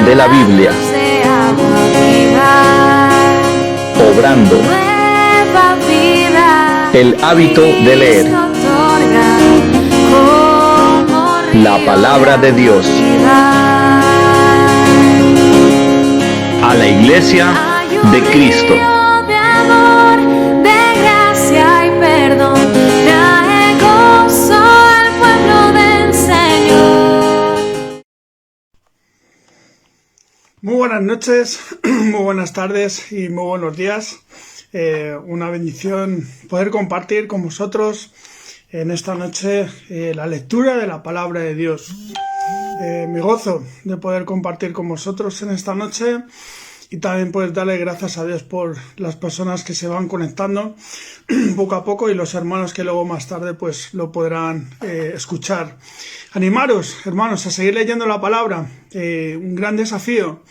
de la Biblia, obrando el hábito de leer la palabra de Dios. A la Iglesia de Cristo. Muy buenas noches, muy buenas tardes y muy buenos días. Una bendición poder compartir con vosotros en esta noche la lectura de la palabra de Dios. Me gozo de poder compartir con vosotros en esta noche y también poder darle gracias a Dios por las personas que se van conectando poco a poco y los hermanos que luego más tarde pues lo podrán escuchar. Animaros, hermanos, a seguir leyendo la palabra. Un gran desafío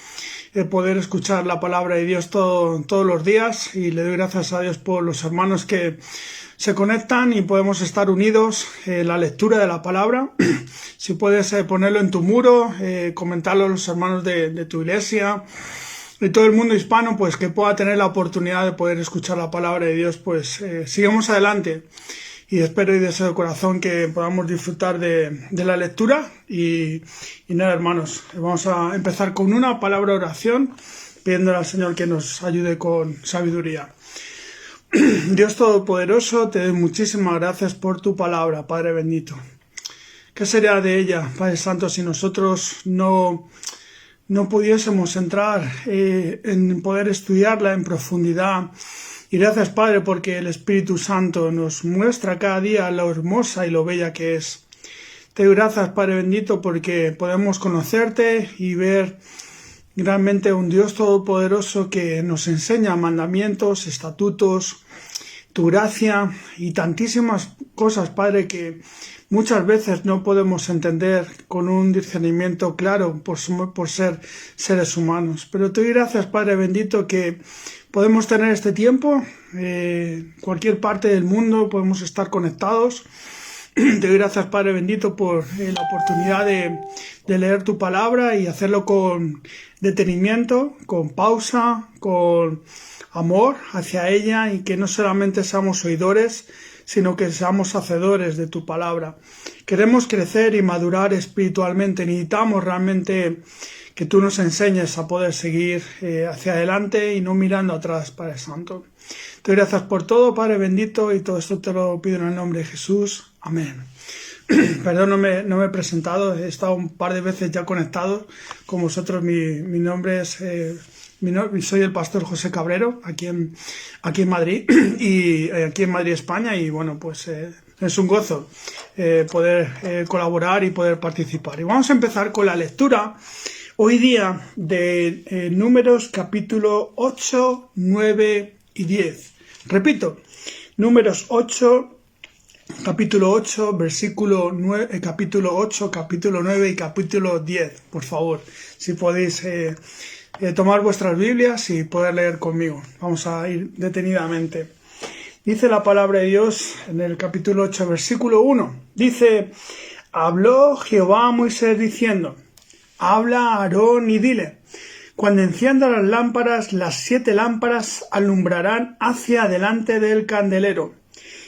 poder escuchar la palabra de Dios todos los días, y le doy gracias a Dios por los hermanos que se conectan y podemos estar unidos en la lectura de la palabra. Si puedes ponerlo en tu muro, comentarlo a los hermanos de tu iglesia, de todo el mundo hispano, pues que pueda tener la oportunidad de poder escuchar la palabra de Dios, pues sigamos adelante. Y espero y deseo de corazón que podamos disfrutar de la lectura. Y nada, hermanos, vamos a empezar con una palabra de oración, pidiéndole al Señor que nos ayude con sabiduría. Dios Todopoderoso, te doy muchísimas gracias por tu palabra, Padre bendito. ¿Qué sería de ella, Padre Santo, si nosotros no pudiésemos entrar en poder estudiarla en profundidad? Y gracias, Padre, porque el Espíritu Santo nos muestra cada día lo hermosa y lo bella que es. Te doy gracias, Padre bendito, porque podemos conocerte y ver realmente un Dios todopoderoso que nos enseña mandamientos, estatutos, tu gracia y tantísimas cosas, Padre, que muchas veces no podemos entender con un discernimiento claro por ser seres humanos. Pero te doy gracias, Padre bendito, que podemos tener este tiempo, cualquier parte del mundo podemos estar conectados. Te doy gracias, Padre bendito, por la oportunidad de leer tu palabra y hacerlo con detenimiento, con pausa, con amor hacia ella, y que no solamente seamos oidores, sino que seamos hacedores de tu palabra. Queremos crecer y madurar espiritualmente. Necesitamos realmente que tú nos enseñes a poder seguir hacia adelante y no mirando atrás, Padre Santo. Te doy gracias por todo, Padre bendito, y todo esto te lo pido en el nombre de Jesús. Amén. Perdón, no me he presentado, he estado un par de veces ya conectado con vosotros. Mi nombre es... soy el pastor José Cabrero, aquí en Madrid, y aquí en Madrid, España, y bueno, pues es un gozo poder colaborar y poder participar. Y vamos a empezar con la lectura hoy día de Números capítulo 8, 9 y 10. Repito, Números 8, capítulo 8, versículo 9, capítulo 8, capítulo 9 y capítulo 10. Por favor, si podéis tomar vuestras Biblias y poder leer conmigo. Vamos a ir detenidamente. Dice la palabra de Dios en el capítulo 8, versículo 1. Dice: habló Jehová a Moisés diciendo: habla a Aarón y dile: cuando encienda las lámparas, las 7 lámparas alumbrarán hacia adelante del candelero.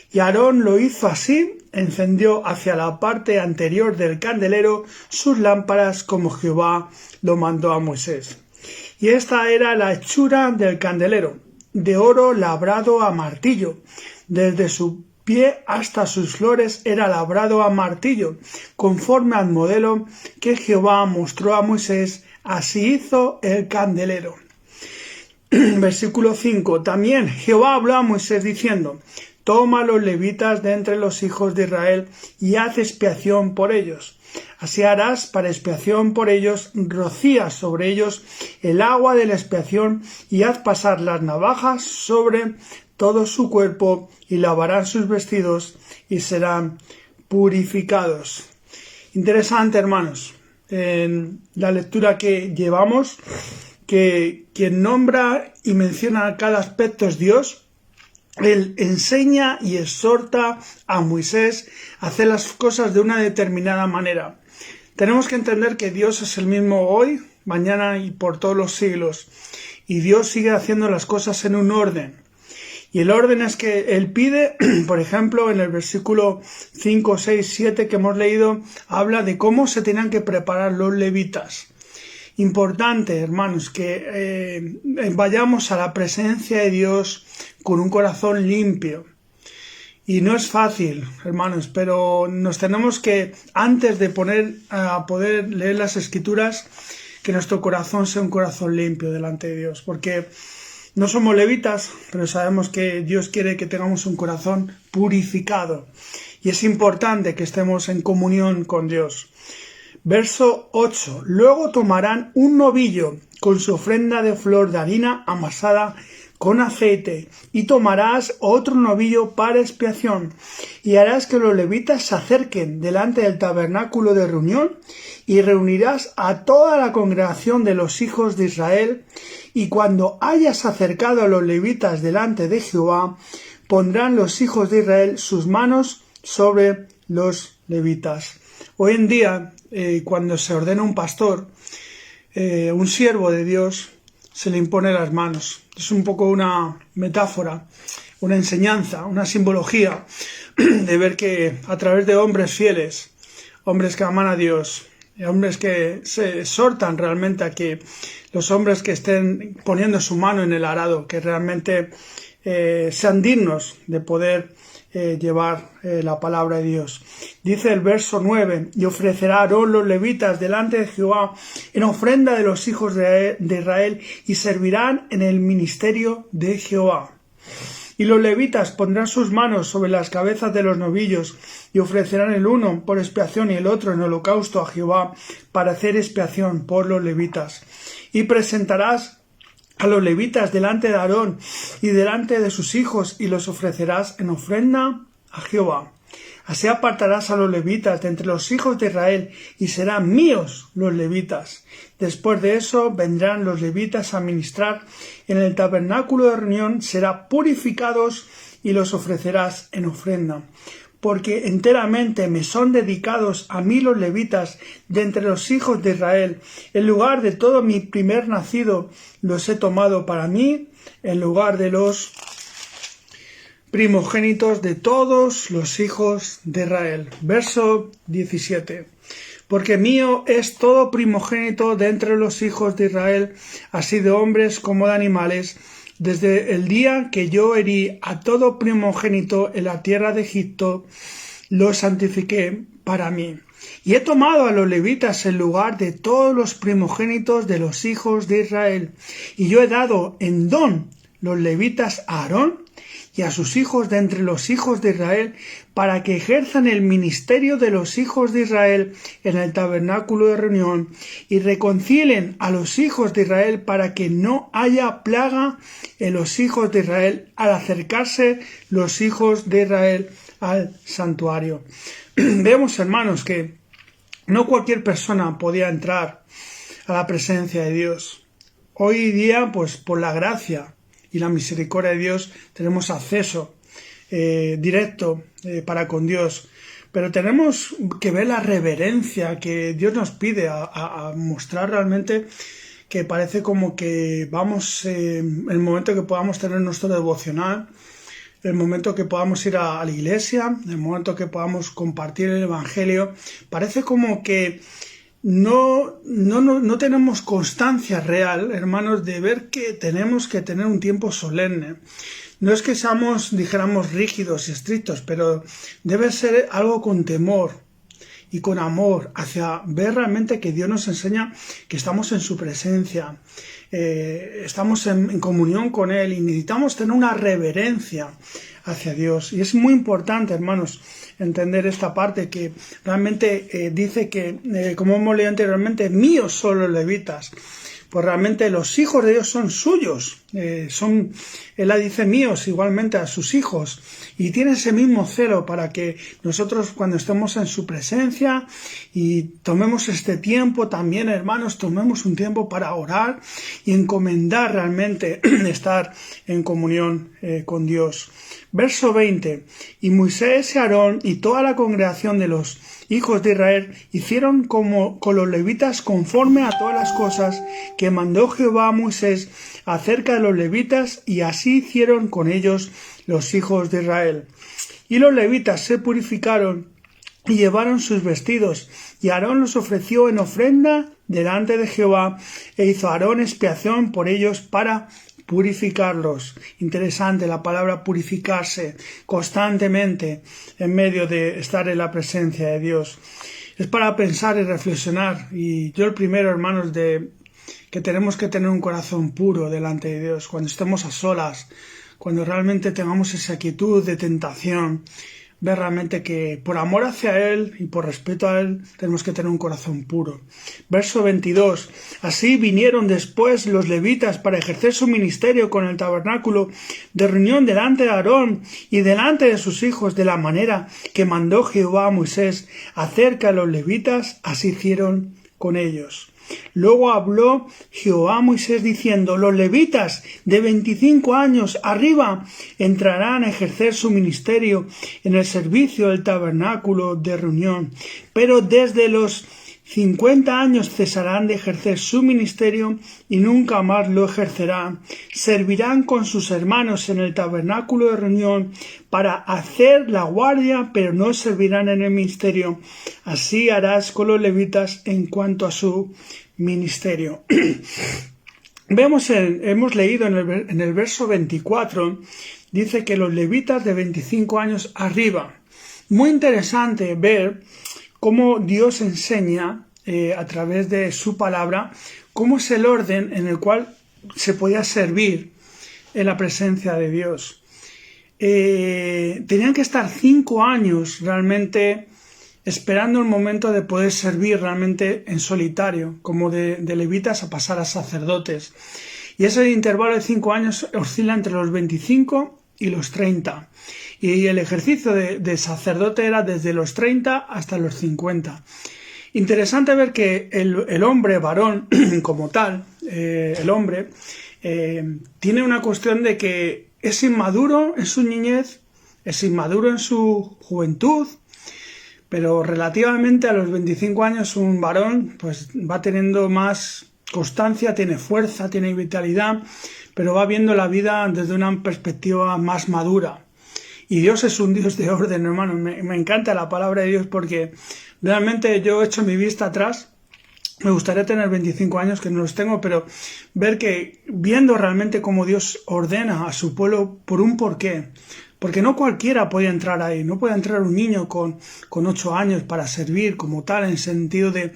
Y Aarón lo hizo así, encendió hacia la parte anterior del candelero sus lámparas, como Jehová lo mandó a Moisés. Y esta era la hechura del candelero, de oro labrado a martillo. Desde su pie hasta sus flores era labrado a martillo, conforme al modelo que Jehová mostró a Moisés. Así hizo el candelero. Versículo 5. También Jehová habló a Moisés diciendo: toma los levitas de entre los hijos de Israel y haz expiación por ellos. Así harás para expiación por ellos, rocía sobre ellos el agua de la expiación y haz pasar las navajas sobre todo su cuerpo y lavarán sus vestidos y serán purificados. Interesante, hermanos, en la lectura que llevamos, que quien nombra y menciona cada aspecto es Dios. Él enseña y exhorta a Moisés a hacer las cosas de una determinada manera. Tenemos que entender que Dios es el mismo hoy, mañana y por todos los siglos. Y Dios sigue haciendo las cosas en un orden. Y el orden es que Él pide, por ejemplo, en el versículo 5, 6, 7 que hemos leído, habla de cómo se tenían que preparar los levitas. Importante, hermanos, que vayamos a la presencia de Dios con un corazón limpio. Y no es fácil, hermanos, pero nos tenemos que, antes de poder leer las Escrituras, que nuestro corazón sea un corazón limpio delante de Dios, porque no somos levitas, pero sabemos que Dios quiere que tengamos un corazón purificado, y es importante que estemos en comunión con Dios. Verso 8. Luego tomarán un novillo con su ofrenda de flor de harina amasada con aceite, y tomarás otro novillo para expiación, y harás que los levitas se acerquen delante del tabernáculo de reunión, y reunirás a toda la congregación de los hijos de Israel, y cuando hayas acercado a los levitas delante de Jehová, pondrán los hijos de Israel sus manos sobre los levitas. Hoy en día, cuando se ordena un pastor, un siervo de Dios, se le impone las manos. Es un poco una metáfora, una enseñanza, una simbología de ver que a través de hombres fieles, hombres que aman a Dios, hombres que se exhortan realmente a que los hombres que estén poniendo su mano en el arado, que realmente sean dignos de poder llevar la palabra de Dios. Dice el verso 9, y ofrecerá Aarón los levitas delante de Jehová en ofrenda de los hijos de Israel, y servirán en el ministerio de Jehová. Y los levitas pondrán sus manos sobre las cabezas de los novillos, y ofrecerán el uno por expiación y el otro en holocausto a Jehová, para hacer expiación por los levitas. Y presentarás a los levitas delante de Aarón y delante de sus hijos, y los ofrecerás en ofrenda a Jehová. Así apartarás a los levitas de entre los hijos de Israel, y serán míos los levitas. Después de eso vendrán los levitas a ministrar en el tabernáculo de reunión, serán purificados, y los ofrecerás en ofrenda. Porque enteramente me son dedicados a mí los levitas de entre los hijos de Israel. En lugar de todo mi primer nacido los he tomado para mí, en lugar de los primogénitos de todos los hijos de Israel. Verso 17. Porque mío es todo primogénito de entre los hijos de Israel, así de hombres como de animales, desde el día que yo herí a todo primogénito en la tierra de Egipto, lo santifiqué para mí. Y he tomado a los levitas en lugar de todos los primogénitos de los hijos de Israel. Y yo he dado en don los levitas a Aarón y a sus hijos de entre los hijos de Israel, para que ejerzan el ministerio de los hijos de Israel en el tabernáculo de reunión, y reconcilien a los hijos de Israel, para que no haya plaga en los hijos de Israel al acercarse los hijos de Israel al santuario. Vemos, hermanos, que no cualquier persona podía entrar a la presencia de Dios. Hoy día, pues por la gracia y la misericordia de Dios, tenemos acceso directo para con Dios, pero tenemos que ver la reverencia que Dios nos pide a mostrar realmente, que parece como que vamos, el momento que podamos tener nuestro devocional, el momento que podamos ir a la iglesia, el momento que podamos compartir el evangelio, parece como que no tenemos constancia real, hermanos, de ver que tenemos que tener un tiempo solemne. No es que seamos, dijéramos, rígidos y estrictos, pero debe ser algo con temor y con amor, hacia ver realmente que Dios nos enseña que estamos en su presencia, estamos en comunión con Él, y necesitamos tener una reverencia hacia Dios. Y es muy importante, hermanos, entender esta parte que realmente dice que, como hemos leído anteriormente, míos son los levitas. Pues realmente los hijos de Dios son suyos. Él la dice míos igualmente a sus hijos, y tiene ese mismo celo para que nosotros cuando estemos en su presencia y tomemos este tiempo también, hermanos, tomemos un tiempo para orar y encomendar realmente estar en comunión con Dios. Verso 20. Y Moisés y Aarón y toda la congregación de los hijos de Israel hicieron como con los levitas conforme a todas las cosas que mandó Jehová a Moisés acerca de los levitas, y así hicieron con ellos los hijos de Israel. Y los levitas se purificaron y llevaron sus vestidos, y Aarón los ofreció en ofrenda delante de Jehová, e hizo Aarón expiación por ellos para purificarlos. Interesante la palabra purificarse constantemente en medio de estar en la presencia de Dios. Es para pensar y reflexionar, y yo el primero, hermanos, que tenemos que tener un corazón puro delante de Dios cuando estemos a solas, cuando realmente tengamos esa quietud de tentación, ver realmente que por amor hacia Él y por respeto a Él tenemos que tener un corazón puro. Verso 22. Así vinieron después los levitas para ejercer su ministerio con el tabernáculo de reunión delante de Aarón y delante de sus hijos, de la manera que mandó Jehová a Moisés acerca de los levitas, así hicieron con ellos. Luego habló Jehová a Moisés diciendo: los levitas de 25 años arriba entrarán a ejercer su ministerio en el servicio del tabernáculo de reunión, pero desde los 50 años cesarán de ejercer su ministerio y nunca más lo ejercerán. Servirán con sus hermanos en el tabernáculo de reunión para hacer la guardia, pero no servirán en el ministerio. Así harás con los levitas en cuanto a su ministerio. Hemos leído en el verso 24, dice que los levitas de 25 años arriba. Muy interesante ver cómo Dios enseña a través de su palabra cómo es el orden en el cual se podía servir en la presencia de Dios. Tenían que estar 5 años realmente esperando el momento de poder servir realmente en solitario, como de levitas a pasar a sacerdotes. Y ese intervalo de 5 años oscila entre los 25 y los 30. Y el ejercicio de sacerdote era desde los 30 hasta los 50. Interesante ver que el hombre, varón, como tal, el hombre, tiene una cuestión de que es inmaduro en su niñez, es inmaduro en su juventud, pero relativamente a los 25 años un varón pues va teniendo más constancia, tiene fuerza, tiene vitalidad, pero va viendo la vida desde una perspectiva más madura. Y Dios es un Dios de orden, hermano. Me encanta la palabra de Dios porque realmente yo he hecho mi vista atrás. Me gustaría tener 25 años, que no los tengo, pero ver que, viendo realmente cómo Dios ordena a su pueblo por un porqué. Porque no cualquiera puede entrar ahí, no puede entrar un niño con 8 años para servir como tal, en sentido de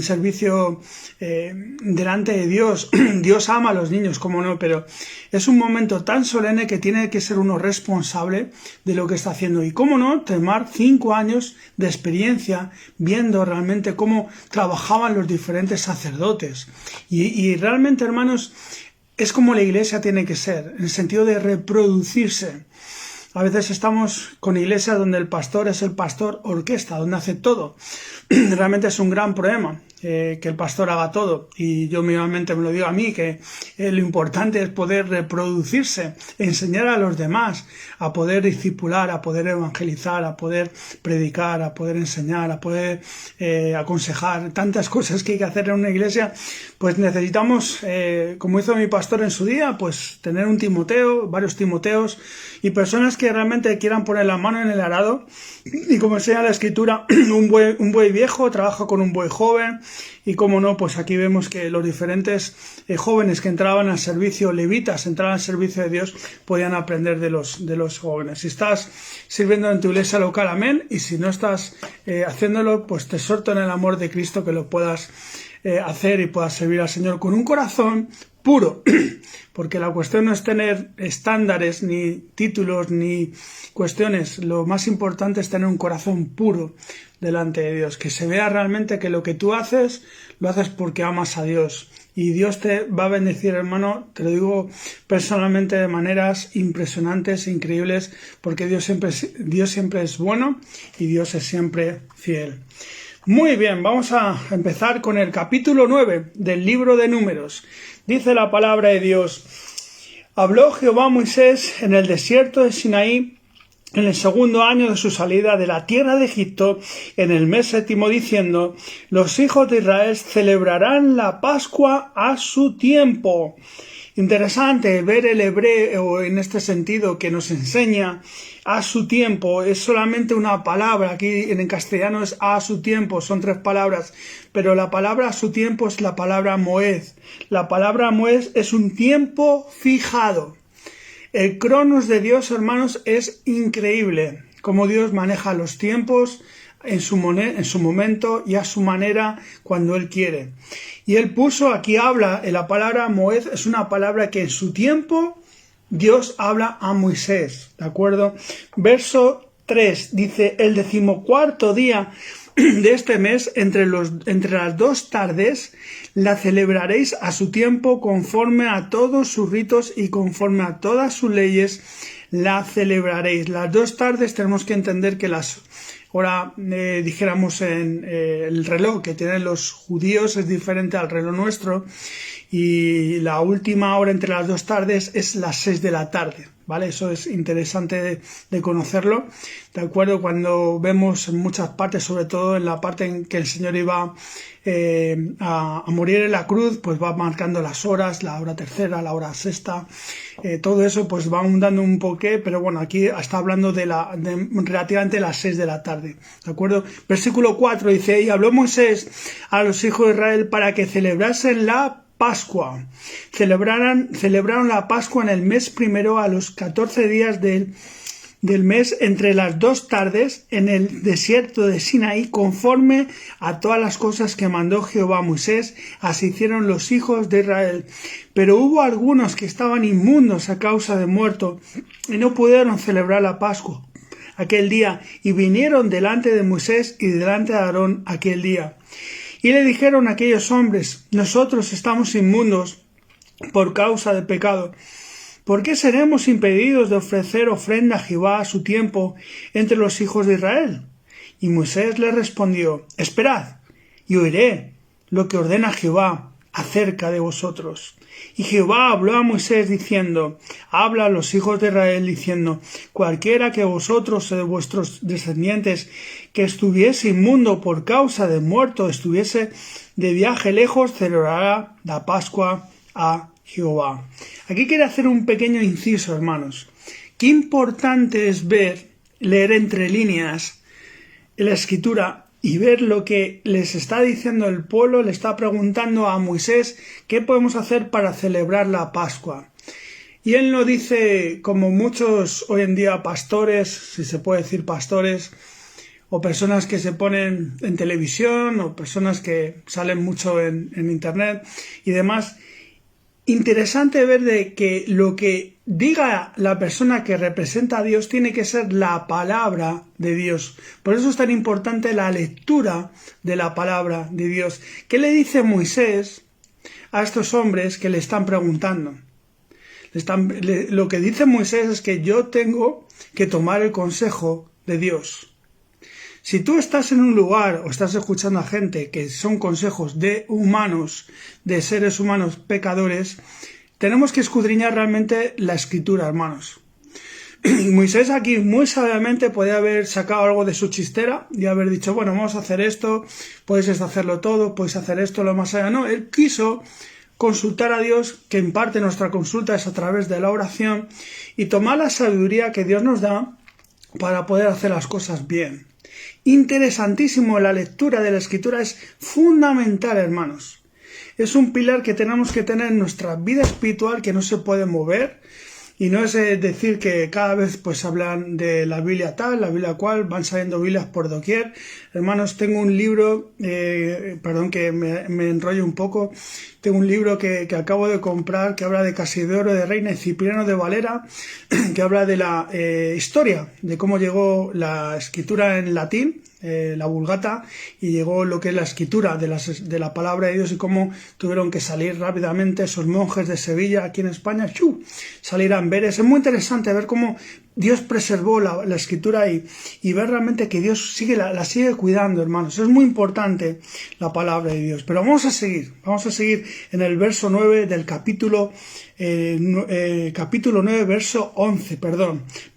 servicio delante de Dios. Dios ama a los niños, cómo no, pero es un momento tan solemne que tiene que ser uno responsable de lo que está haciendo. Y cómo no, tomar 5 años de experiencia viendo realmente cómo trabajaban los diferentes sacerdotes. Y realmente, hermanos, es como la iglesia tiene que ser, en el sentido de reproducirse. A veces estamos con iglesias donde el pastor es el pastor orquesta, donde hace todo. Realmente es un gran problema que el pastor haga todo. Y yo mismamente me lo digo a mí, que lo importante es poder reproducirse, enseñar a los demás, a poder discipular, a poder evangelizar, a poder predicar, a poder enseñar, a poder aconsejar. Tantas cosas que hay que hacer en una iglesia. Pues necesitamos, como hizo mi pastor en su día, pues tener un Timoteo, varios Timoteos, y personas que realmente quieran poner la mano en el arado. Y como enseña la Escritura, un buey viejo trabaja con un buey joven. Y como no, pues aquí vemos que los diferentes jóvenes que entraban al servicio, levitas, entraban al servicio de Dios, podían aprender de los jóvenes. Si estás sirviendo en tu iglesia local, amén. Y si no estás haciéndolo, pues te exhorto en el amor de Cristo que lo puedas hacer y puedas servir al Señor con un corazón puro, porque la cuestión no es tener estándares, ni títulos, ni cuestiones. Lo más importante es tener un corazón puro delante de Dios, que se vea realmente que lo que tú haces, lo haces porque amas a Dios Y Dios te va a bendecir, hermano, te lo digo personalmente, de maneras impresionantes, increíbles, porque Dios siempre es bueno y Dios es siempre fiel. Muy bien, vamos a empezar con el capítulo 9 del libro de Números. Dice la palabra de Dios: habló Jehová a Moisés en el desierto de Sinaí, en el segundo año de su salida de la tierra de Egipto, en el mes séptimo, diciendo: los hijos de Israel celebrarán la Pascua a su tiempo. Interesante ver el hebreo en este sentido, que nos enseña a su tiempo. Es solamente una palabra, aquí en castellano es a su tiempo, son 3 palabras, pero la palabra a su tiempo es la palabra moed. La palabra moed es un tiempo fijado. El cronos de Dios, hermanos, es increíble, cómo Dios maneja los tiempos en su momento y a su manera cuando Él quiere. Y Él puso, aquí habla, la palabra moed es una palabra que en su tiempo Dios habla a Moisés, ¿de acuerdo? Verso 3 dice: el 14º día de este mes, entre las 2 tardes, la celebraréis a su tiempo, conforme a todos sus ritos y conforme a todas sus leyes la celebraréis. Las 2 tardes tenemos que entender que ahora dijéramos en el reloj que tienen los judíos es diferente al reloj nuestro, y la última hora entre las 2 tardes es las 6 de la tarde, ¿vale? Eso es interesante de conocerlo, ¿de acuerdo? Cuando vemos en muchas partes, sobre todo en la parte en que el Señor iba a morir en la cruz, pues va marcando las horas, la hora tercera, la hora sexta, todo eso pues va dando un porqué, pero bueno, aquí está hablando de relativamente las 6 de la tarde, ¿de acuerdo? Versículo 4 dice: y habló Moisés a los hijos de Israel para que celebrasen la Pascua. Celebraron la Pascua en el mes primero, a los 14 días del mes, entre las 2 tardes, en el desierto de Sinaí, conforme a todas las cosas que mandó Jehová a Moisés. Así hicieron los hijos de Israel. Pero hubo algunos que estaban inmundos a causa de muerto, y no pudieron celebrar la Pascua aquel día, y vinieron delante de Moisés y delante de Aarón aquel día. Y le dijeron a aquellos hombres: nosotros estamos inmundos por causa del pecado. ¿Por qué seremos impedidos de ofrecer ofrenda a Jehová a su tiempo entre los hijos de Israel? Y Moisés les respondió: esperad, y oiré lo que ordena Jehová acerca de vosotros. Y Jehová habló a Moisés diciendo: habla a los hijos de Israel diciendo: cualquiera que vosotros o de vuestros descendientes que estuviese inmundo por causa de muerto, estuviese de viaje lejos, celebrará la Pascua a Jehová. Aquí quiero hacer un pequeño inciso, hermanos. Qué importante es leer entre líneas la Escritura y ver lo que les está diciendo el pueblo. Le está preguntando a Moisés qué podemos hacer para celebrar la Pascua. Y él no dice, como muchos hoy en día pastores, si se puede decir pastores, o personas que se ponen en televisión, o personas que salen mucho en internet y demás. Interesante ver de que lo que diga la persona que representa a Dios tiene que ser la palabra de Dios. Por eso es tan importante la lectura de la palabra de Dios. ¿Qué le dice Moisés a estos hombres que le están preguntando? Lo que dice Moisés es que yo tengo que tomar el consejo de Dios. Si tú estás en un lugar o estás escuchando a gente que son consejos de humanos, de seres humanos pecadores, tenemos que escudriñar realmente la Escritura, hermanos. Y Moisés aquí muy sabiamente podía haber sacado algo de su chistera y haber dicho: bueno, vamos a hacer esto, puedes hacerlo todo, puedes hacer esto, lo más allá. No, él quiso consultar a Dios, que en parte nuestra consulta es a través de la oración, y tomar la sabiduría que Dios nos da para poder hacer las cosas bien. Interesantísimo, la lectura de la Escritura es fundamental, hermanos. Es un pilar que tenemos que tener en nuestra vida espiritual, que no se puede mover. Y no es decir que cada vez pues hablan de la Biblia tal, la Biblia cual, van saliendo Biblias por doquier. Hermanos, tengo un libro, perdón que me enrollo un poco, Tengo un libro que acabo de comprar que habla de Casidoro de Reina y Cipriano de Valera, que habla de la historia, de cómo llegó la escritura en latín, la Vulgata, y llegó lo que es la escritura de la palabra de Dios y cómo tuvieron que salir rápidamente esos monjes de Sevilla, aquí en España, salir a Amberes. Es muy interesante ver cómo Dios preservó la escritura y ver realmente que Dios la sigue cuidando, hermanos. Es muy importante la palabra de Dios. Pero vamos a seguir en el verso 9 del capítulo 9, verso 11,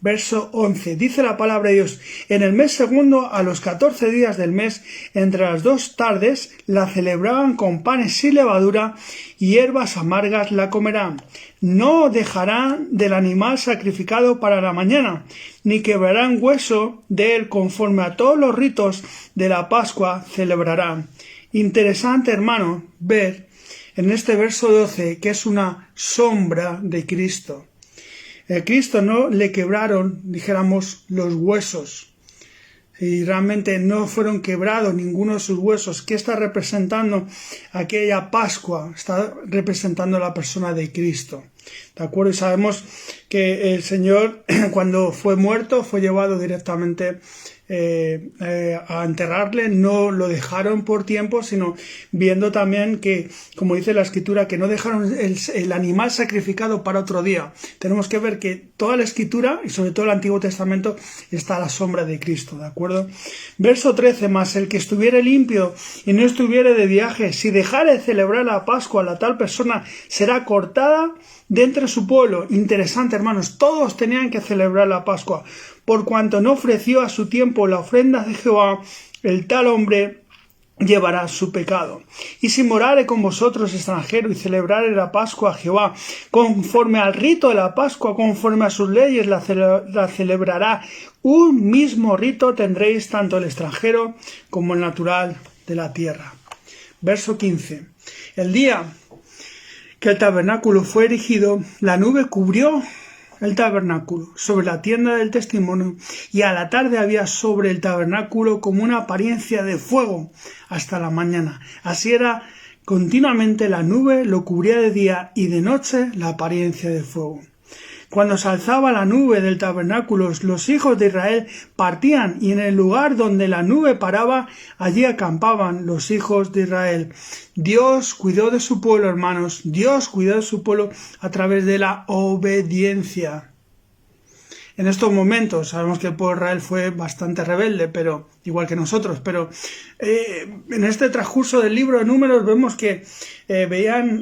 verso 11. Dice la palabra de Dios: en el mes segundo, a los 14 días del mes, entre las 2 tardes, la celebraban con panes sin levadura y hierbas amargas la comerán. No dejarán del animal sacrificado para la mañana, ni quebrarán hueso de él, conforme a todos los ritos de la Pascua celebrarán. Interesante, hermano, ver en este verso 12 que es una sombra de Cristo. A Cristo no le quebraron, dijéramos, los huesos. Y realmente no fueron quebrados ninguno de sus huesos. ¿Qué está representando aquella Pascua? Está representando la persona de Cristo. ¿De acuerdo? Y sabemos que el Señor, cuando fue muerto, fue llevado directamente a enterrarle. No lo dejaron por tiempo, sino viendo también que, como dice la Escritura, que no dejaron el animal sacrificado para otro día. Tenemos que ver que toda la Escritura, y sobre todo el Antiguo Testamento, está a la sombra de Cristo, ¿de acuerdo? Verso 13, más el que estuviere limpio y no estuviere de viaje, si dejare de celebrar la Pascua, la tal persona será cortada de entre su pueblo. Interesante, hermanos, todos tenían que celebrar la Pascua. Por cuanto no ofreció a su tiempo la ofrenda de Jehová, el tal hombre llevará su pecado. Y si morare con vosotros extranjero y celebrare la Pascua a Jehová, conforme al rito de la Pascua, conforme a sus leyes la celebrará. Un mismo rito tendréis tanto el extranjero como el natural de la tierra. Verso 15. El día que el tabernáculo fue erigido, la nube cubrió el tabernáculo sobre la tienda del testimonio, y a la tarde había sobre el tabernáculo como una apariencia de fuego hasta la mañana. Así era continuamente, la nube lo cubría de día y de noche la apariencia de fuego. Cuando se alzaba la nube del tabernáculo, los hijos de Israel partían, y en el lugar donde la nube paraba, allí acampaban los hijos de Israel. Dios cuidó de su pueblo, hermanos. Dios cuidó de su pueblo a través de la obediencia. En estos momentos sabemos que el pueblo de Israel fue bastante rebelde, pero igual que nosotros, pero en este transcurso del libro de Números vemos que veían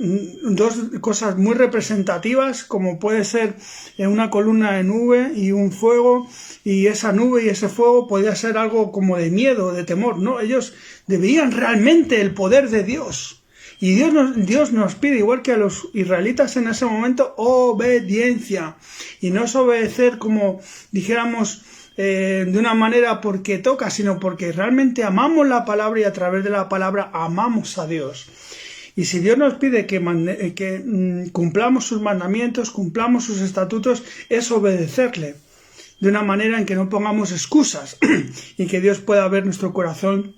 dos cosas muy representativas, como puede ser una columna de nube y un fuego, y esa nube y ese fuego podía ser algo como de miedo, de temor, ¿no? Ellos veían realmente el poder de Dios. Y Dios nos pide, igual que a los israelitas en ese momento, obediencia. Y no es obedecer como dijéramos de una manera porque toca, sino porque realmente amamos la palabra y a través de la palabra amamos a Dios. Y si Dios nos pide que cumplamos sus mandamientos, cumplamos sus estatutos, es obedecerle. De una manera en que no pongamos excusas y que Dios pueda ver nuestro corazón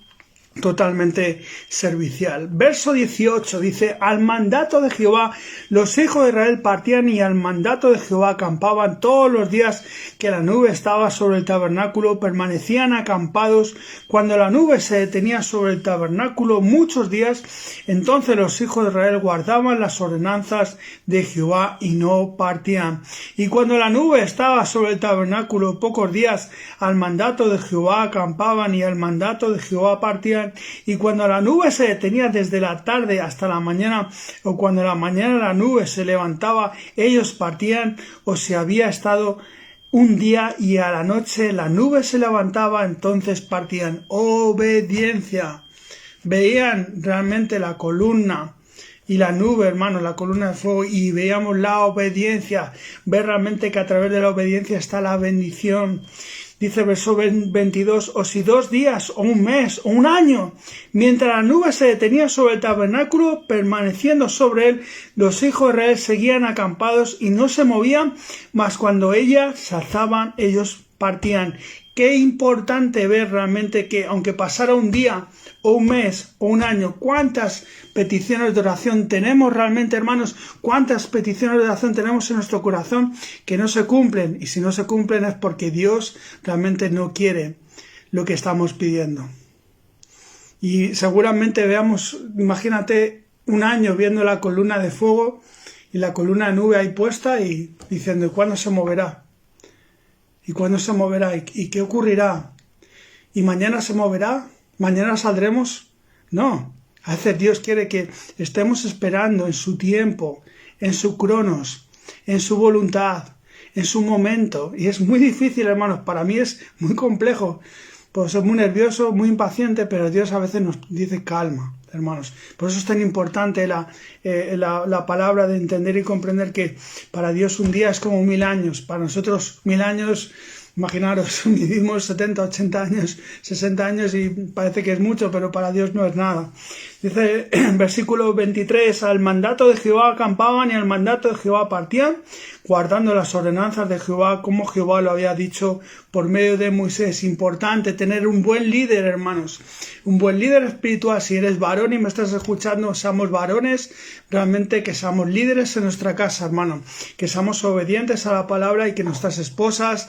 totalmente servicial. Verso 18 dice: al mandato de Jehová los hijos de Israel partían, y al mandato de Jehová acampaban todos los días que la nube estaba sobre el tabernáculo, permanecían acampados. Cuando la nube se detenía sobre el tabernáculo muchos días, entonces los hijos de Israel guardaban las ordenanzas de Jehová y no partían. Y cuando la nube estaba sobre el tabernáculo pocos días, al mandato de Jehová acampaban, y al mandato de Jehová partían. Y cuando la nube se detenía desde la tarde hasta la mañana, o cuando a la mañana la nube se levantaba, ellos partían. O si había estado un día y a la noche la nube se levantaba, entonces partían. Obediencia. Veían realmente la columna y la nube, hermano, la columna de fuego, y veíamos la obediencia. Ver realmente que a través de la obediencia está la bendición. Dice verso 22, o si 2 días, o un mes, o un año, mientras la nube se detenía sobre el tabernáculo, permaneciendo sobre él, los hijos de Israel seguían acampados y no se movían, mas cuando ellas se alzaban, ellos partían. Qué importante ver realmente que aunque pasara un día o un mes o un año, cuántas peticiones de oración tenemos realmente, hermanos, cuántas peticiones de oración tenemos en nuestro corazón que no se cumplen, y si no se cumplen es porque Dios realmente no quiere lo que estamos pidiendo. Y seguramente veamos, imagínate un año viendo la columna de fuego y la columna de nube ahí puesta y diciendo, ¿y cuándo se moverá? ¿Y cuándo se moverá? ¿Y qué ocurrirá? ¿Y mañana se moverá? ¿Mañana saldremos? No. A veces Dios quiere que estemos esperando en su tiempo, en su cronos, en su voluntad, en su momento. Y es muy difícil, hermanos. Para mí es muy complejo. Puedo ser muy nervioso, muy impaciente, pero Dios a veces nos dice calma, hermanos. Por eso es tan importante la palabra de entender y comprender que para Dios un día es como 1000 años. Para nosotros 1000 años, imaginaros, vivimos 70, 80 años, 60 años y parece que es mucho, pero para Dios no es nada. Dice en versículo 23, al mandato de Jehová acampaban y al mandato de Jehová partían, guardando las ordenanzas de Jehová como Jehová lo había dicho por medio de Moisés. Importante tener un buen líder, hermanos, un buen líder espiritual. Si eres varón y me estás escuchando, seamos varones, realmente que seamos líderes en nuestra casa, hermano, que seamos obedientes a la palabra y que nuestras esposas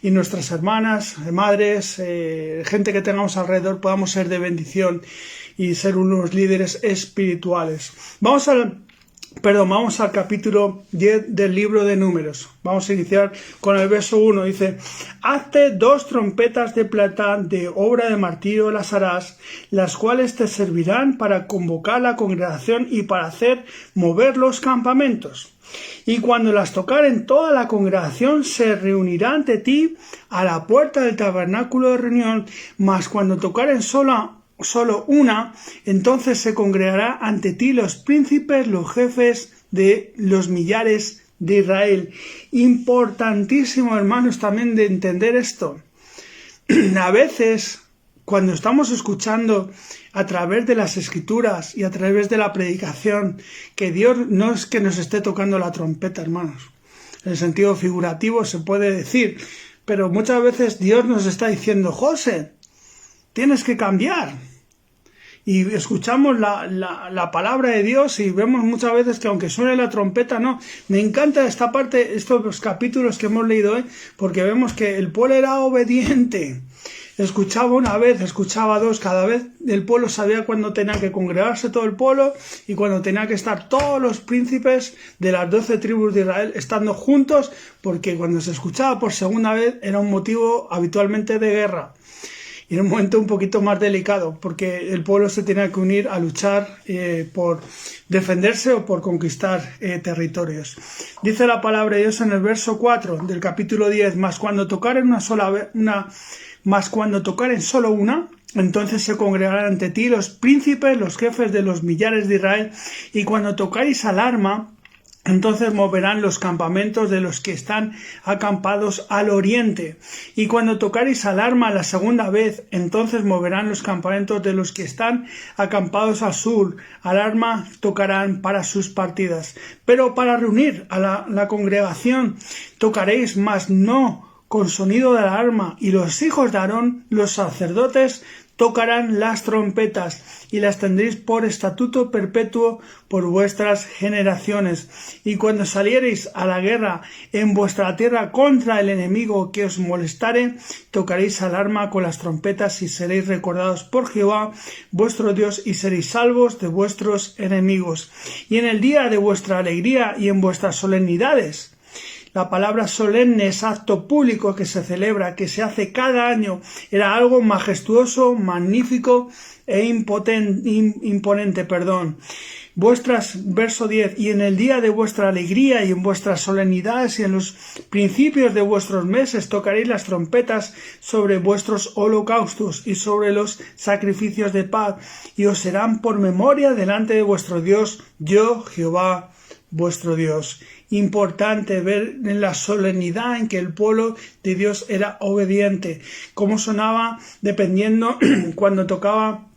y nuestras hermanas, madres, gente que tengamos alrededor podamos ser de bendición y ser unos líderes espirituales. Vamos al capítulo 10 del libro de Números. Vamos a iniciar con el verso 1. Dice, hazte 2 trompetas de plata de obra de martillo las harás, las cuales te servirán para convocar la congregación y para hacer mover los campamentos. Y cuando las tocaren, toda la congregación se reunirá ante ti a la puerta del tabernáculo de reunión, mas cuando tocaren solo una, entonces se congregará ante ti los príncipes, los jefes de los millares de Israel. Importantísimo, hermanos, también de entender esto. A veces, cuando estamos escuchando a través de las escrituras y a través de la predicación, que Dios no es que nos esté tocando la trompeta, hermanos. En el sentido figurativo se puede decir, pero muchas veces Dios nos está diciendo, José, tienes que cambiar. Y escuchamos la palabra de Dios y vemos muchas veces que aunque suene la trompeta, no. Me encanta esta parte, estos capítulos que hemos leído, porque vemos que el pueblo era obediente. Escuchaba una vez, escuchaba dos, cada vez el pueblo sabía cuándo tenía que congregarse todo el pueblo y cuando tenía que estar todos los príncipes de las 12 tribus de Israel estando juntos, porque cuando se escuchaba por segunda vez era un motivo habitualmente de guerra. Y en un momento un poquito más delicado, porque el pueblo se tenía que unir a luchar por defenderse o por conquistar territorios. Dice la palabra de Dios en el verso 4 del capítulo 10, mas cuando tocaren solo una, entonces se congregarán ante ti los príncipes, los jefes de los millares de Israel, y cuando tocaréis alarma, entonces moverán los campamentos de los que están acampados al oriente. Y cuando tocaréis alarma la segunda vez, entonces moverán los campamentos de los que están acampados al sur. Alarma tocarán para sus partidas. Pero para reunir a la congregación tocaréis, mas no con sonido de alarma. Y los hijos de Aarón, los sacerdotes, tocarán las trompetas y las tendréis por estatuto perpetuo por vuestras generaciones. Y cuando saliereis a la guerra en vuestra tierra contra el enemigo que os molestare, tocaréis alarma con las trompetas y seréis recordados por Jehová vuestro Dios y seréis salvos de vuestros enemigos. Y en el día de vuestra alegría y en vuestras solemnidades. La palabra solemne es acto público que se celebra, que se hace cada año. Era algo majestuoso, magnífico e imponente. Verso 10, y en el día de vuestra alegría y en vuestras solemnidades y en los principios de vuestros meses tocaréis las trompetas sobre vuestros holocaustos y sobre los sacrificios de paz, y os serán por memoria delante de vuestro Dios, yo Jehová vuestro Dios. Importante ver en la solemnidad en que el pueblo de Dios era obediente, cómo sonaba dependiendo cuando tocaba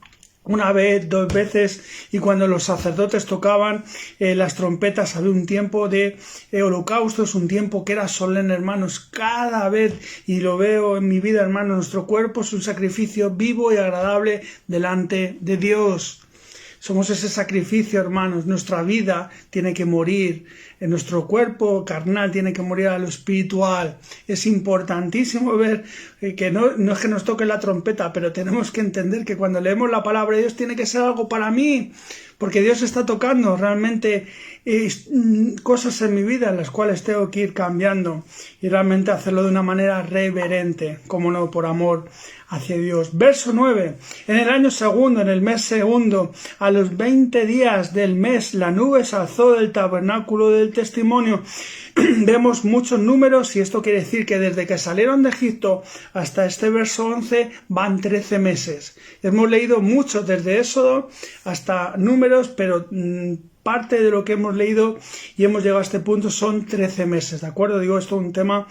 una vez, 2 veces, y cuando los sacerdotes tocaban las trompetas había un tiempo de holocaustos, un tiempo que era solemne, hermanos, cada vez, y lo veo en mi vida, hermanos, nuestro cuerpo es un sacrificio vivo y agradable delante de Dios. Somos ese sacrificio, hermanos. Nuestra vida tiene que morir. Nuestro cuerpo carnal tiene que morir a lo espiritual. Es importantísimo ver que no es que nos toque la trompeta, pero tenemos que entender que cuando leemos la palabra de Dios tiene que ser algo para mí, porque Dios está tocando realmente cosas en mi vida en las cuales tengo que ir cambiando y realmente hacerlo de una manera reverente, como no, por amor hacia Dios. Verso 9. En el año segundo, en el mes segundo, a los 20 días del mes, la nube se alzó del tabernáculo del testimonio. Vemos muchos números y esto quiere decir que desde que salieron de Egipto hasta este verso 11 van 13 meses. Hemos leído mucho desde Éxodo hasta números, pero parte de lo que hemos leído y hemos llegado a este punto son 13 meses, ¿de acuerdo? Digo, esto es un tema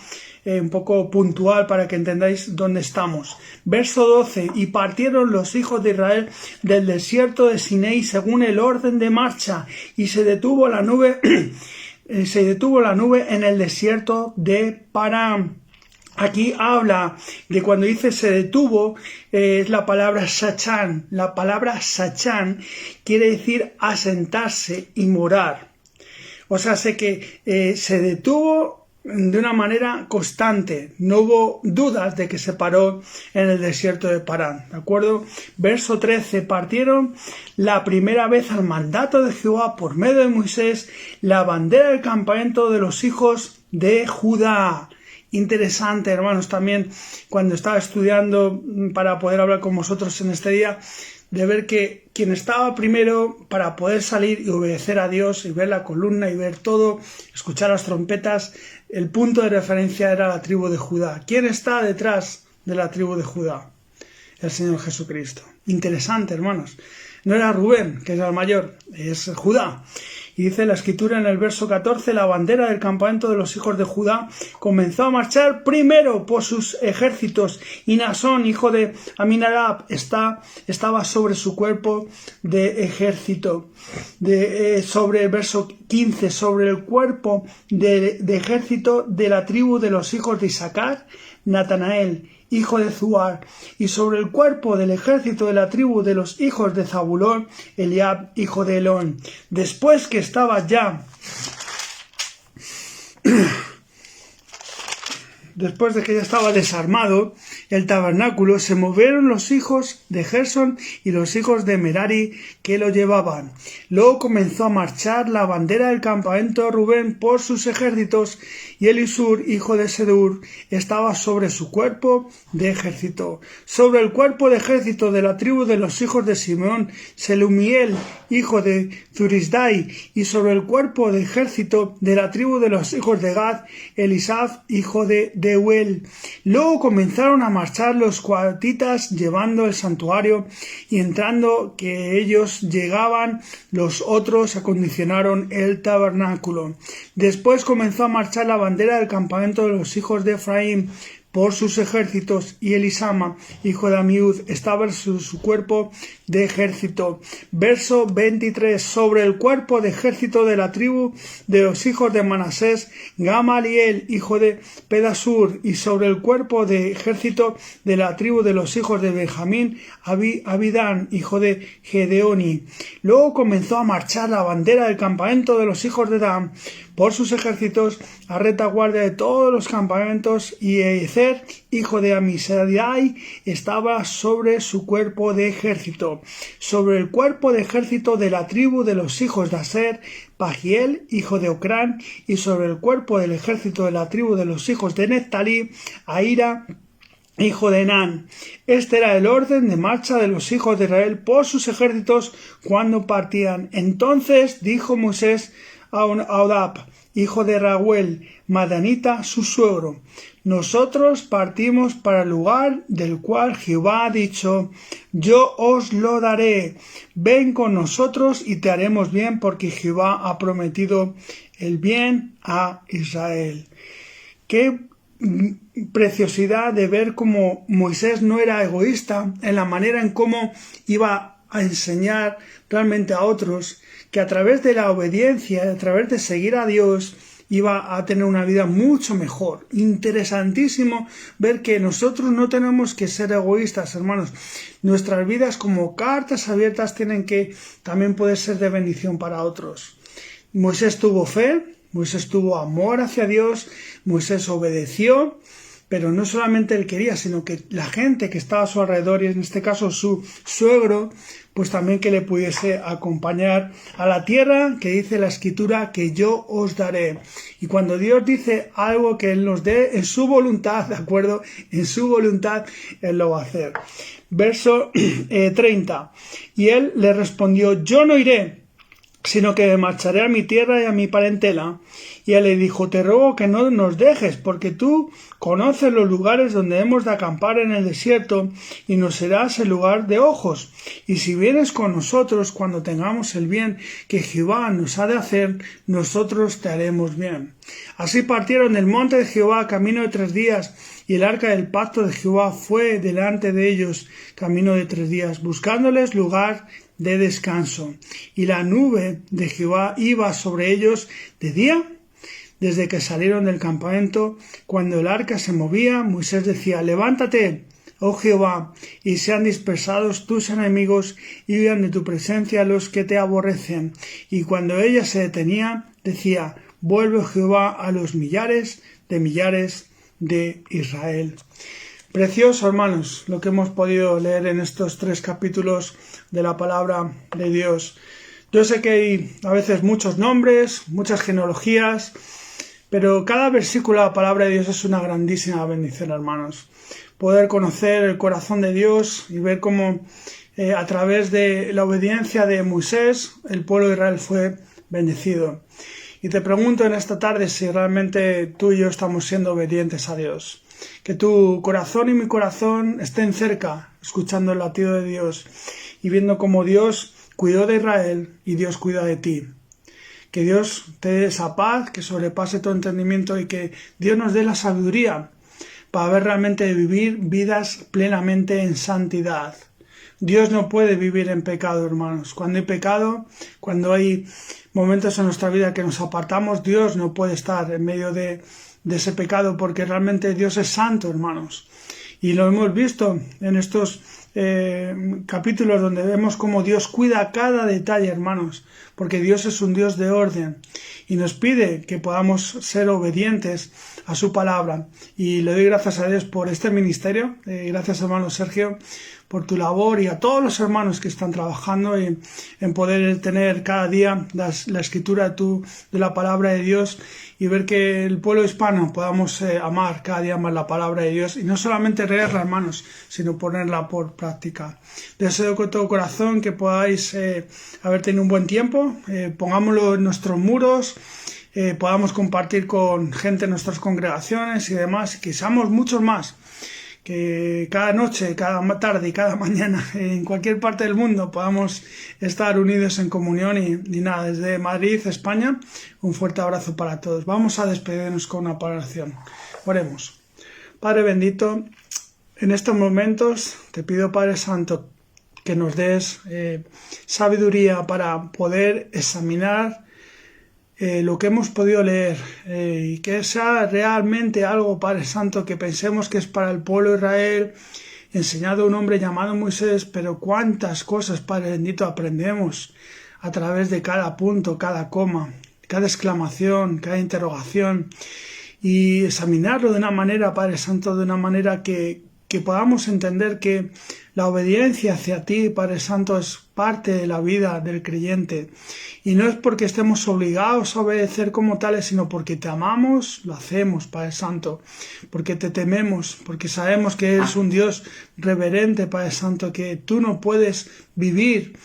un poco puntual para que entendáis dónde estamos. Verso 12. Y partieron los hijos de Israel del desierto de Sinaí según el orden de marcha, y se detuvo la nube en el desierto de Parán. Aquí habla de cuando dice se detuvo, es la palabra shachan. La palabra shachan quiere decir asentarse y morar. O sea, sé que se detuvo de una manera constante. No hubo dudas de que se paró en el desierto de Parán. ¿De acuerdo? Verso 13. Partieron la primera vez al mandato de Jehová por medio de Moisés la bandera del campamento de los hijos de Judá. Interesante, hermanos, también cuando estaba estudiando para poder hablar con vosotros en este día, de ver que quien estaba primero para poder salir y obedecer a Dios y ver la columna y ver todo, escuchar las trompetas, el punto de referencia era la tribu de Judá. ¿Quién está detrás de la tribu de Judá? El Señor Jesucristo. Interesante, hermanos. No era Rubén, que es el mayor, es Judá. Y dice la escritura en el verso 14, la bandera del campamento de los hijos de Judá comenzó a marchar primero por sus ejércitos, y Naasón, hijo de Aminadab, estaba sobre su cuerpo de ejército. Sobre el verso 15, sobre el cuerpo de ejército de la tribu de los hijos de Isaacar, Natanael, hijo de Zuar, y sobre el cuerpo del ejército de la tribu de los hijos de Zabulón, Eliab, hijo de Elón. Después que estaba ya, después de que ya estaba desarmado el tabernáculo, se movieron los hijos de Gersón y los hijos de Merari que lo llevaban. Luego comenzó a marchar la bandera del campamento de Rubén por sus ejércitos, y Elisur, hijo de Sedur, estaba sobre su cuerpo de ejército. Sobre el cuerpo de ejército de la tribu de los hijos de Simeón, Selumiel, hijo de Zurisdai, y sobre el cuerpo de ejército de la tribu de los hijos de Gad, Elisaf, hijo de Deuel. Luego comenzaron a marchar los coatitas llevando el santuario, y entrando que ellos llegaban, los otros acondicionaron el tabernáculo. Después comenzó a marchar la bandera del campamento de los hijos de Efraín por sus ejércitos, y Elisama, hijo de Amiud, estaba en su cuerpo de ejército. Verso 23. Sobre el cuerpo de ejército de la tribu de los hijos de Manasés, Gamaliel, hijo de Pedasur, y sobre el cuerpo de ejército de la tribu de los hijos de Benjamín, Abidán, hijo de Gedeoni. Luego comenzó a marchar la bandera del campamento de los hijos de Dan por sus ejércitos a retaguardia de todos los campamentos, y Ezer, hijo de Amisadai, estaba sobre su cuerpo de ejército. Sobre el cuerpo de ejército de la tribu de los hijos de Aser, Pagiel, hijo de Ocrán, y sobre el cuerpo del ejército de la tribu de los hijos de Neftalí, Ahira, hijo de Enán. Este era el orden de marcha de los hijos de Israel por sus ejércitos cuando partían. Entonces dijo Moisés a Odab, hijo de Raguel, Madanita, su suegro: nosotros partimos para el lugar del cual Jehová ha dicho, yo os lo daré. Ven con nosotros y te haremos bien, porque Jehová ha prometido el bien a Israel. Qué preciosidad de ver cómo Moisés no era egoísta en la manera en cómo iba a enseñar realmente a otros que a través de la obediencia, a través de seguir a Dios, iba a tener una vida mucho mejor. Interesantísimo ver que nosotros no tenemos que ser egoístas, hermanos. Nuestras vidas como cartas abiertas tienen que también poder ser de bendición para otros. Moisés tuvo fe, Moisés tuvo amor hacia Dios, Moisés obedeció, pero no solamente él quería, sino que la gente que estaba a su alrededor, y en este caso su suegro, pues también que le pudiese acompañar a la tierra que dice la Escritura que yo os daré. Y cuando Dios dice algo que Él nos dé en su voluntad, ¿de acuerdo? En su voluntad, Él lo va a hacer. Verso 30. Y Él le respondió, yo no iré, sino que me marcharé a mi tierra y a mi parentela. Y él le dijo, te ruego que no nos dejes, porque tú conoces los lugares donde hemos de acampar en el desierto, y nos serás el lugar de ojos. Y si vienes con nosotros cuando tengamos el bien que Jehová nos ha de hacer, nosotros te haremos bien. Así partieron del monte de Jehová camino de 3 días, y el arca del pacto de Jehová fue delante de ellos camino de 3 días, buscándoles lugar de descanso. Y la nube de Jehová iba sobre ellos de día, desde que salieron del campamento. Cuando el arca se movía, Moisés decía, levántate, oh Jehová, y sean dispersados tus enemigos, y huyan de tu presencia los que te aborrecen. Y cuando ella se detenía, decía, vuelve, oh Jehová, a los millares de Israel. Precioso, hermanos, lo que hemos podido leer en estos 3 capítulos de la palabra de Dios. Yo sé que hay a veces muchos nombres, muchas genealogías, pero cada versículo de la palabra de Dios es una grandísima bendición, hermanos. Poder conocer el corazón de Dios y ver cómo a través de la obediencia de Moisés el pueblo de Israel fue bendecido. Y te pregunto en esta tarde si realmente tú y yo estamos siendo obedientes a Dios. Que tu corazón y mi corazón estén cerca, escuchando el latido de Dios y viendo cómo Dios cuidó de Israel y Dios cuida de ti. Que Dios te dé esa paz que sobrepase todo entendimiento y que Dios nos dé la sabiduría para ver realmente vivir vidas plenamente en santidad. Dios no puede vivir en pecado, hermanos. Cuando hay pecado, cuando hay momentos en nuestra vida que nos apartamos, Dios no puede estar en medio de ese pecado, porque realmente Dios es santo, hermanos. Y lo hemos visto en estos capítulos donde vemos cómo Dios cuida cada detalle, hermanos, porque Dios es un Dios de orden y nos pide que podamos ser obedientes a su palabra. Y le doy gracias a Dios por este ministerio, gracias hermano Sergio por tu labor, y a todos los hermanos que están trabajando en poder tener cada día la escritura de la palabra de Dios, y ver que el pueblo hispano podamos amar cada día más la palabra de Dios, y no solamente leerla, hermanos, sino ponerla por práctica. Deseo con todo corazón que podáis haber tenido un buen tiempo, pongámoslo en nuestros muros, podamos compartir con gente en nuestras congregaciones y demás, que seamos muchos más, que cada noche, cada tarde y cada mañana en cualquier parte del mundo podamos estar unidos en comunión. Y nada, desde Madrid, España, un fuerte abrazo para todos. Vamos a despedirnos con una oración. Oremos. Padre bendito, en estos momentos te pido, Padre Santo, que nos des sabiduría para poder examinar lo que hemos podido leer, y que sea realmente algo, Padre Santo, que pensemos que es para el pueblo de Israel, enseñado a un hombre llamado Moisés, pero cuántas cosas, Padre bendito, aprendemos a través de cada punto, cada coma, cada exclamación, cada interrogación, y examinarlo de una manera, Padre Santo, de una manera que podamos entender que la obediencia hacia ti, Padre Santo, es parte de la vida del creyente. Y no es porque estemos obligados a obedecer como tales, sino porque te amamos, lo hacemos, Padre Santo. Porque te tememos, porque sabemos que eres un Dios reverente, Padre Santo, que tú no puedes vivir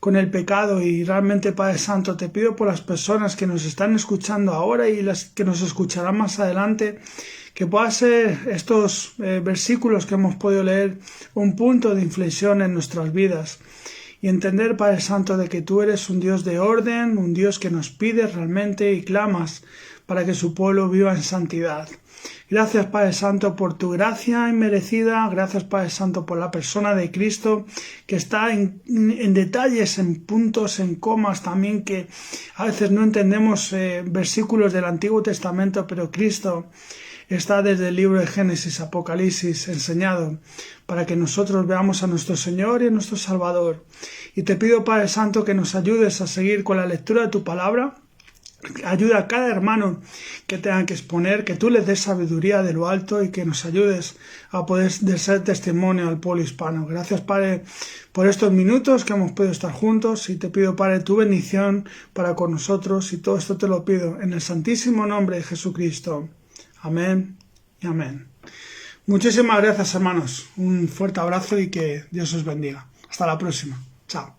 con el pecado. Y realmente, Padre Santo, te pido por las personas que nos están escuchando ahora y las que nos escucharán más adelante, que pueda ser estos versículos que hemos podido leer un punto de inflexión en nuestras vidas, y entender, Padre Santo, de que tú eres un Dios de orden, un Dios que nos pide realmente y clamas para que su pueblo viva en santidad. Gracias, Padre Santo, por tu gracia inmerecida. Gracias, Padre Santo, por la persona de Cristo que está en detalles, en puntos, en comas también, que a veces no entendemos versículos del Antiguo Testamento, pero Cristo está desde el libro de Génesis, Apocalipsis, enseñado para que nosotros veamos a nuestro Señor y a nuestro Salvador. Y te pido, Padre Santo, que nos ayudes a seguir con la lectura de tu palabra. Ayuda a cada hermano que tenga que exponer, que tú les des sabiduría de lo alto y que nos ayudes a poder ser testimonio al pueblo hispano. Gracias, Padre, por estos minutos que hemos podido estar juntos, y te pido, Padre, tu bendición para con nosotros, y todo esto te lo pido en el santísimo nombre de Jesucristo. Amén y amén. Muchísimas gracias, hermanos. Un fuerte abrazo y que Dios os bendiga. Hasta la próxima. Chao.